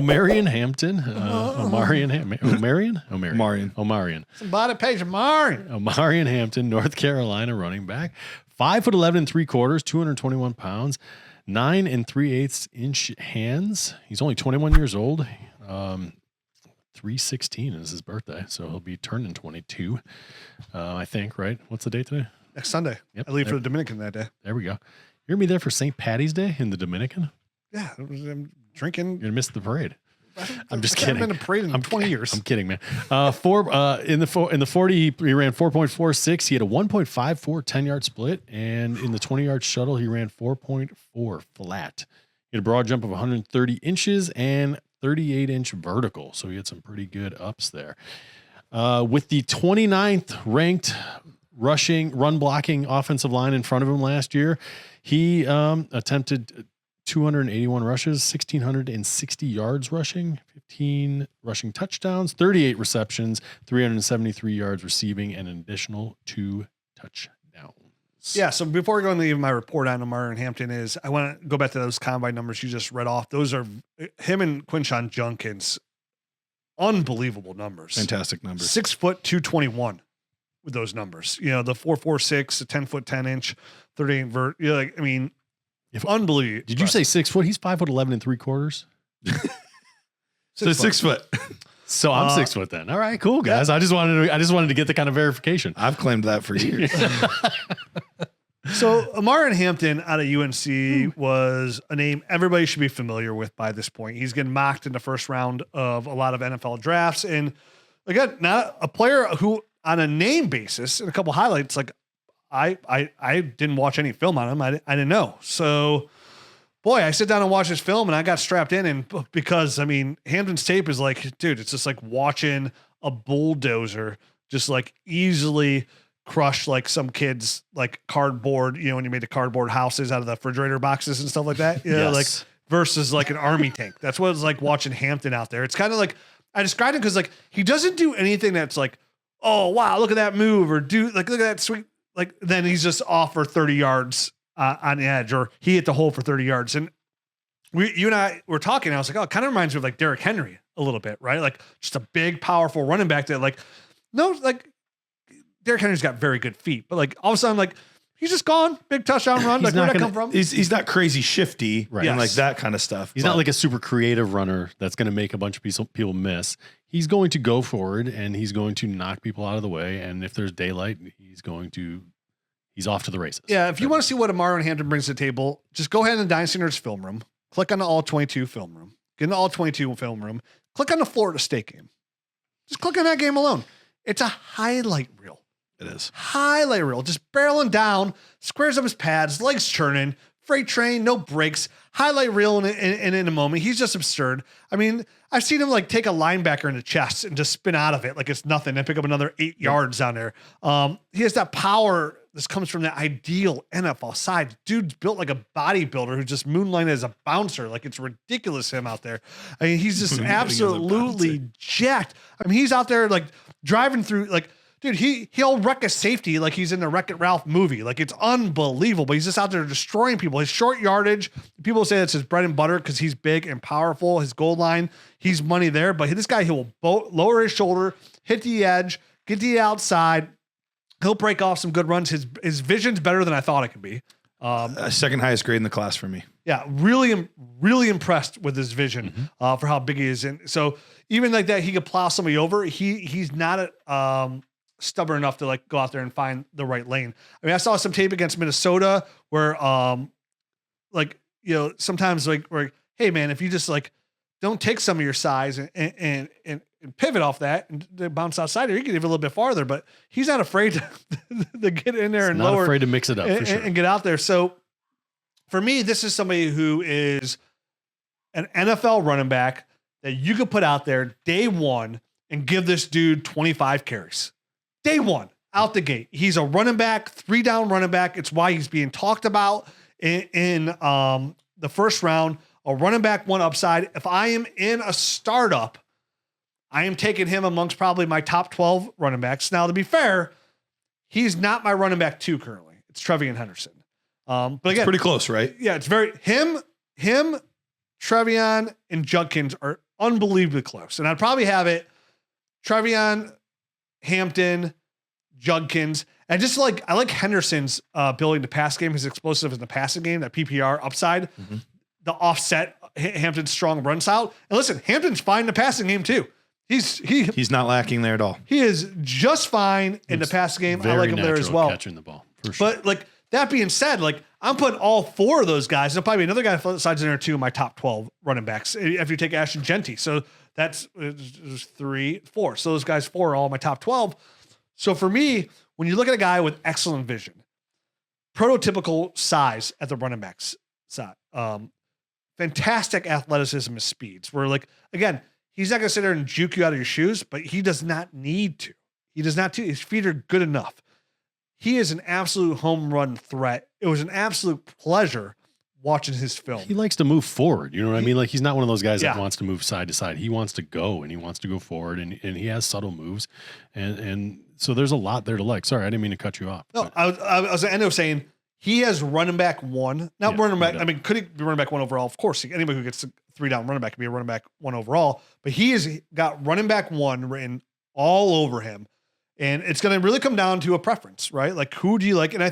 Omarion Hampton. Omarion. Somebody pays Omarion. Omarion Hampton, North Carolina running back. 5'11" 3/4, 221 pounds, 9 3/8 inch hands. He's only 21 years old. 3/16 is his birthday, so he'll be turning 22. I think, right? What's the date today? Next Sunday. Yep. I leave for the Dominican that day. There we go. You're gonna be there for St. Patty's Day in the Dominican? Yeah, I'm drinking. You're gonna miss the parade. I'm just kidding. I haven't been in a parade in 20 years. I'm kidding, man. In the 40, he ran 4.46. He had a 1.54 10-yard split, and in the 20-yard shuttle, he ran 4.4 flat. He had a broad jump of 130 inches and 38-inch vertical, so he had some pretty good ups there. With the 29th ranked run blocking offensive line in front of him last year, he attempted 281 rushes, 1,660 yards rushing, 15 rushing touchdowns, 38 receptions, 373 yards receiving, and an additional 2 touchdowns. Yeah, so before we go into my report on Omarion Hampton is, I want to go back to those combine numbers you just read off. Those are him and Quinshon Judkins. Unbelievable numbers. Fantastic numbers. 6 foot 221 with those numbers. You know, the 4.46, the 10 foot 10 inch, 38 vert. You're like, I mean, unbelievable. Did you say 6 foot? He's 5'11" 3/4. So 6 foot. So I'm 6 foot then. All right, cool guys. Yeah. I just wanted to get the kind of verification. I've claimed that for years. So Omarion Hampton out of UNC was a name everybody should be familiar with by this point. He's getting mocked in the first round of a lot of NFL drafts. And again, not a player who on a name basis and a couple highlights, like I didn't watch any film on him. I didn't know. So boy, I sit down and watch this film and I got strapped in, and because I mean, Hampton's tape is like, dude, it's just like watching a bulldozer just like easily crush like some kids like cardboard, you know, when you made the cardboard houses out of the refrigerator boxes and stuff like that, you know, like versus like an army tank. That's what it's like watching Hampton out there. It's kind of like, I described it because like he doesn't do anything that's like, oh wow, look at that move, or do like look at that sweet, like then he's just off for 30 yards on the edge, or he hit the hole for 30 yards. And you and I were talking, I was like, oh, it kind of reminds me of like Derrick Henry a little bit, right? Like just a big, powerful running back that like, no, like Derrick Henry's got very good feet, but like all of a sudden, like he's just gone, big touchdown run. Like where'd that come from? He's not crazy shifty, right? Yes. And like that kind of stuff. He's not like a super creative runner that's going to make a bunch of people miss. He's going to go forward and he's going to knock people out of the way. And if there's daylight, he's off to the races. Yeah. If you want to see what Omarion Hampton brings to the table, just go ahead in the Dynasty Nerds film room, click on the all 22 film room, get in the all 22 film room, click on the Florida State game. Just click on that game alone. It's a highlight reel. It is. Highlight reel, just barreling down, squares up his pads, legs churning, freight train, no brakes, highlight reel in a moment. He's just absurd. I mean, I've seen him like take a linebacker in the chest and just spin out of it like it's nothing and pick up another 8 yards down there. He has that power. This comes from the ideal NFL side. Dude's built like a bodybuilder who just moonlighted as a bouncer. Like it's ridiculous him out there. I mean, he's just absolutely jacked. I mean, he's out there like driving through like, dude, he'll wreck a safety like he's in the Wreck-It Ralph movie. Like it's unbelievable. He's just out there destroying people. His short yardage, people say that's his bread and butter because he's big and powerful. His goal line, he's money there. But this guy, he will lower his shoulder, hit the edge, get to the outside. He'll break off some good runs. His vision's better than I thought it could be. Second highest grade in the class for me. Yeah, really impressed with his vision for how big he is. And so even like that, he could plow somebody over. He's not stubborn enough to like go out there and find the right lane. I mean, I saw some tape against Minnesota where, like, you know, sometimes like, where, hey man, if you just like, don't take some of your size and pivot off that and bounce outside, or you can give it a little bit farther, but he's not afraid to get in there and not lower, afraid to mix it up for sure. And get out there. So for me, this is somebody who is an NFL running back that you could put out there day one and give this dude 25 carries. Day one, out the gate. He's a running back, 3-down running back. It's why he's being talked about in the first round. A running back, one upside. If I am in a startup, I am taking him amongst probably my top 12 running backs. Now, to be fair, he's not my running back 2 currently. It's Trevian Henderson. But again, it's pretty close, right? Yeah, it's very him Trevion and Judkins are unbelievably close. And I'd probably have it Trevion, Hampton, Judkins. And just like, I like Henderson's ability to pass game, his explosive in the passing game, that PPR upside, the offset Hampton's strong run style. And listen, Hampton's fine in the passing game too. He's not lacking there at all. He is just fine in the passing game. I like him there as well. Catching the ball, for sure. But like that being said, like I'm putting all four of those guys. There'll probably be another guy besides in there too in my top 12 running backs if you take Ashton Genty. So that's 3, 4. So those guys 4 are all my top 12. So for me, when you look at a guy with excellent vision, prototypical size at the running backs side, fantastic athleticism and speeds. Where like again, he's not going to sit there and juke you out of your shoes, but he does not need to. He does not. His feet are good enough. He is an absolute home run threat. It was an absolute pleasure watching his film. He likes to move forward. You know what I mean? Like he's not one of those guys that wants to move side to side. He wants to go and he wants to go forward and he has subtle moves. And so there's a lot there to like. Sorry, I didn't mean to cut you off. No, I was at the end of saying he has running back 1, not running back. I mean, could he be running back 1 overall? Of course, anybody who gets 3 down running back can be a running back 1 overall, but he has got running back 1 written all over him. And it's going to really come down to a preference, right? Like, who do you like? And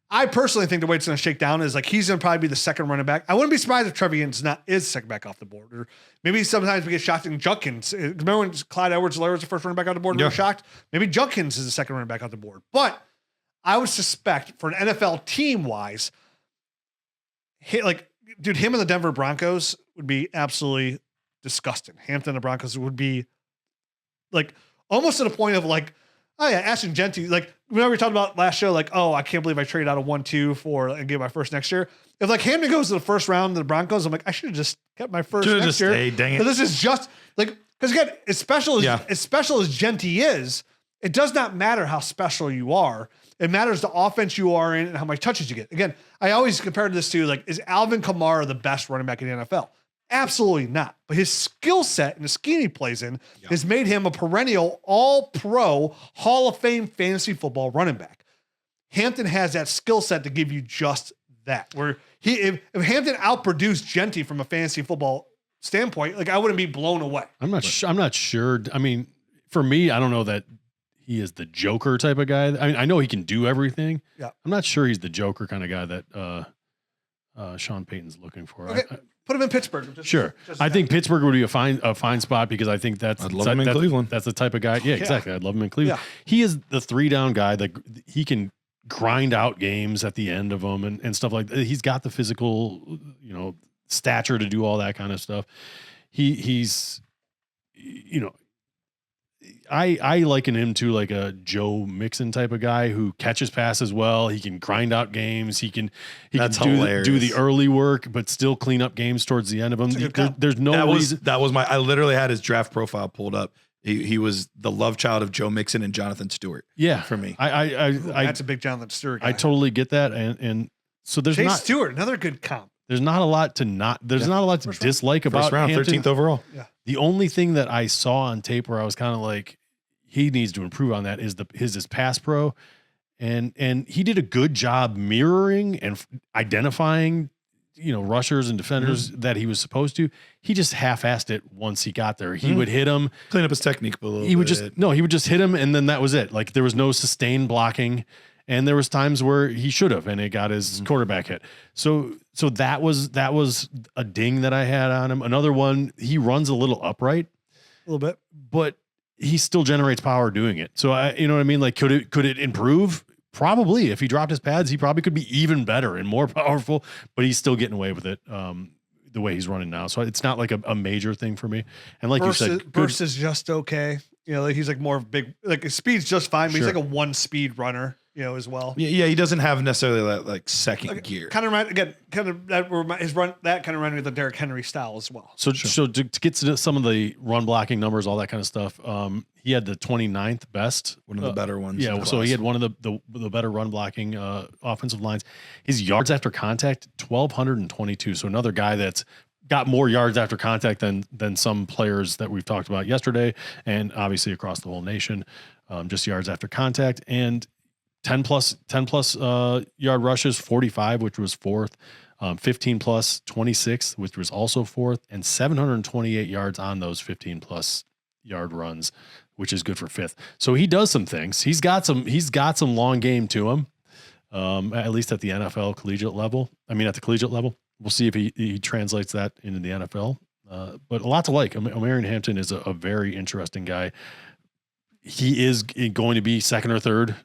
I personally think the way it's going to shake down is like he's going to probably be the second running back. I wouldn't be surprised if Trevion's is second back off the board, or maybe sometimes we get shocked in Judkins. Remember when Clyde Edwards-Helaire was the first running back off the board? We were shocked. Maybe Judkins is the second running back off the board. But I would suspect for an NFL team wise, him and the Denver Broncos would be absolutely disgusting. Hampton and the Broncos would be like almost to the point of like, oh yeah, Ashton Genty. Like, remember we talked about last show, like, oh, I can't believe I traded out a 1-2 and get my first next year. If like Hampton goes to the first round of the Broncos, I'm like, I should have just kept my first next year. Stayed, dang it. But this is just like, because again, as special as Genty is, it does not matter how special you are. It matters the offense you are in and how many touches you get. Again, I always compare this to like, is Alvin Kamara the best running back in the NFL? Absolutely not. But his skill set and the scheme he plays in has made him a perennial all-pro Hall of Fame fantasy football running back. Hampton has that skill set to give you just that. Where if Hampton outproduced Genty from a fantasy football standpoint, like I wouldn't be blown away. I'm not sure. I mean, for me, I don't know that he is the Joker type of guy. I mean, I know he can do everything. Yeah. I'm not sure he's the Joker kind of guy that Sean Payton's looking for. Okay. Put him in Pittsburgh. I think Pittsburgh would be a fine spot because I think I'd love him in Cleveland. That's the type of guy. Yeah, exactly. I'd love him in Cleveland. Yeah. He is the 3-down guy that he can grind out games at the end of them and stuff like that. He's got the physical, stature to do all that kind of stuff. He's I liken him to like a Joe Mixon type of guy who catches passes well. He can grind out games. He can do the early work, but still clean up games towards the end of them. There's no reason. I literally had his draft profile pulled up. He was the love child of Joe Mixon and Jonathan Stewart. Yeah, for me. That's a big Jonathan Stewart guy. I totally get that, and so there's Chase Stewart, another good comp. There's not a lot to dislike about first round, Hampton. 13th overall. Yeah. The only thing that I saw on tape where I was kind of like, he needs to improve on that is his pass pro, and he did a good job mirroring and identifying, rushers and defenders that he was supposed to. He just half-assed it once he got there. He would hit him, clean up his technique a little bit. He would just hit him, and then that was it. Like there was no sustained blocking. And there was times where he should have, and it got his quarterback hit. So that was a ding that I had on him. Another one, he runs a little upright, a little bit, but he still generates power doing it. So you know what I mean? Like, could it improve? Probably. If he dropped his pads, he probably could be even better and more powerful. But he's still getting away with it the way he's running now. So it's not like a major thing for me. And like you said, burst is just okay. Like he's like more big. Like his speed's just fine. But he's like a 1-speed runner. As well. Yeah, he doesn't have necessarily that like second gear. Kind of his run that kind of reminded me of the Derrick Henry style as well. So to get to some of the run blocking numbers, all that kind of stuff, he had the 29th best, one of the better ones. Yeah, so he had one of the better run blocking offensive lines. His yards after contact 1,222. So another guy that's got more yards after contact than some players that we've talked about yesterday, and obviously across the whole nation, just yards after contact and 10 plus yard rushes, 45, which was 4th. 15 plus 26, which was also fourth, and 728 yards on those 15 plus yard runs, which is good for fifth. So he does some things. He's got some long game to him, at least at the NFL collegiate level. I mean, at the collegiate level, we'll see if he translates that into the NFL. But a lot to like. Omarion Hampton is a very interesting guy. He is going to be second or third,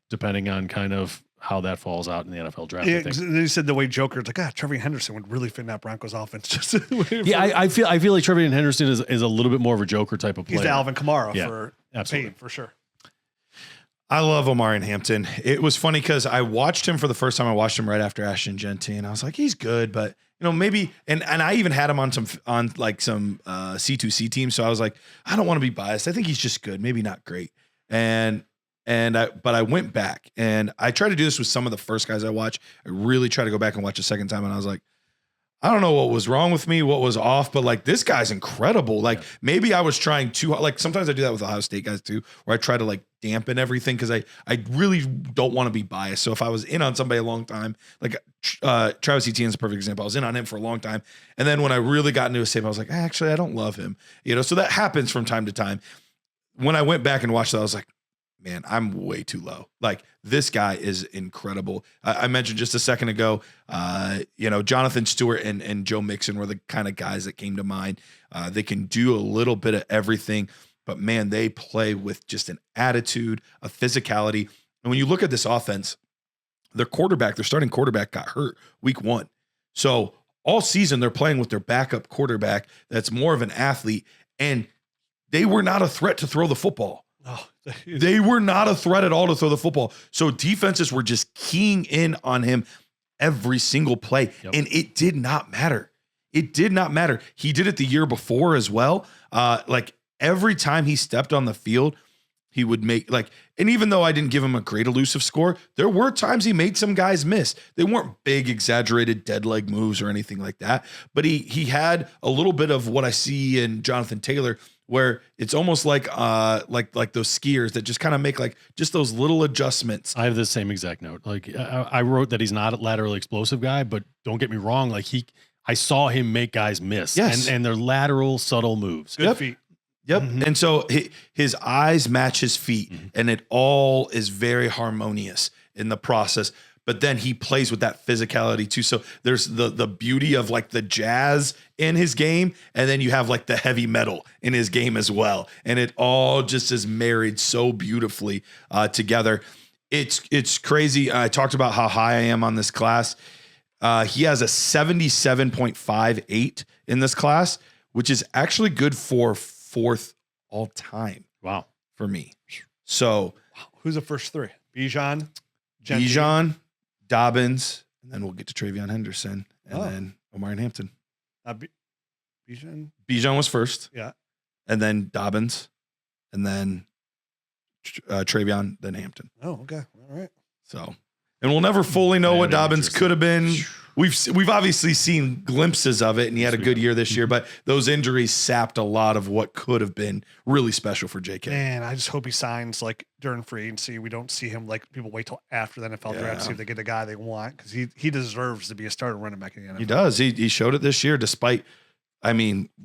depending on kind of how that falls out in the NFL draft. Yeah, I think. they said the way Joker's like, Trevor Henderson would really fit in that Broncos offense. Just I feel like Trevor Henderson is a little bit more of a Joker type of player. He's the Alvin Kamara for absolutely paid, for sure. I love Omarion Hampton. It was funny because I watched him for the first time. I watched him right after Ashton Genty, and I was like, he's good, but maybe. And I even had him on some C2C teams. So I was like, I don't want to be biased. I think he's just good, maybe not great. But I went back and I tried to do this with some of the first guys I watched. I really tried to go back and watch a second time, and I was like, I don't know what was wrong with me, what was off, but like this guy's incredible. Like maybe I was trying too hard. Like sometimes I do that with Ohio State guys too, where I try to like dampen everything because I really don't want to be biased. So if I was in on somebody a long time, like Travis Etienne is a perfect example. I was in on him for a long time, and then when I really got into a save, I was like, actually, I don't love him. So that happens from time to time. When I went back and watched that, I was like, man, I'm way too low. Like this guy is incredible. I mentioned just a second ago, Jonathan Stewart and Joe Mixon were the kind of guys that came to mind. They can do a little bit of everything, but man, they play with just an attitude, a physicality. And when you look at this offense, their starting quarterback got hurt week 1. So all season they're playing with their backup quarterback that's more of an athlete, and they were not a threat to throw the football. Oh, they were not a threat at all to throw the football. So defenses were just keying in on him every single play. Yep. And it did not matter. It did not matter. He did it the year before as well. Like every time he stepped on the field, he would make and even though I didn't give him a great elusive score, there were times he made some guys miss. They weren't big, exaggerated dead leg moves or anything like that. But he had a little bit of what I see in Jonathan Taylor, where it's almost like those skiers that just kind of make like just those little adjustments. I have the same exact note. Like I wrote that he's not a laterally explosive guy, but don't get me wrong. Like I saw him make guys miss, and they're lateral subtle moves. Good feet. Yep. Mm-hmm. And so his eyes match his feet, and it all is very harmonious in the process. But then he plays with that physicality too. So there's the beauty of like the jazz in his game, and then you have like the heavy metal in his game as well. And it all just is married so beautifully together. It's crazy. I talked about how high I am on this class. He has a 77.58 in this class, which is actually good for 4th all time. Wow. For me. So who's the first 3? Bijan, Dobbins, and then we'll get to Travion Henderson, and then Omarion Hampton. Bijan was first. Yeah. And then Dobbins, and then Travion, then Hampton. Oh, okay. All right. So, and we'll never fully know what Dobbins could have been. We've obviously seen glimpses of it, and he had a good year this year, but those injuries sapped a lot of what could have been really special for JK. Man, I just hope he signs like during free agency. We don't see him like people wait till after the NFL draft to see if they get the guy they want, because he deserves to be a starter running back in the NFL. He does. He showed it this year, despite,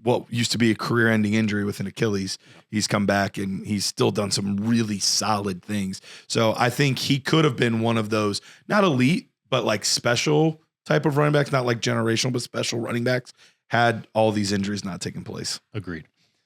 what used to be a career-ending injury with an Achilles. He's come back and he's still done some really solid things. So I think he could have been one of those, not elite, but like special type of running backs, not like generational, but special running backs, had all these injuries not taken place. Agreed.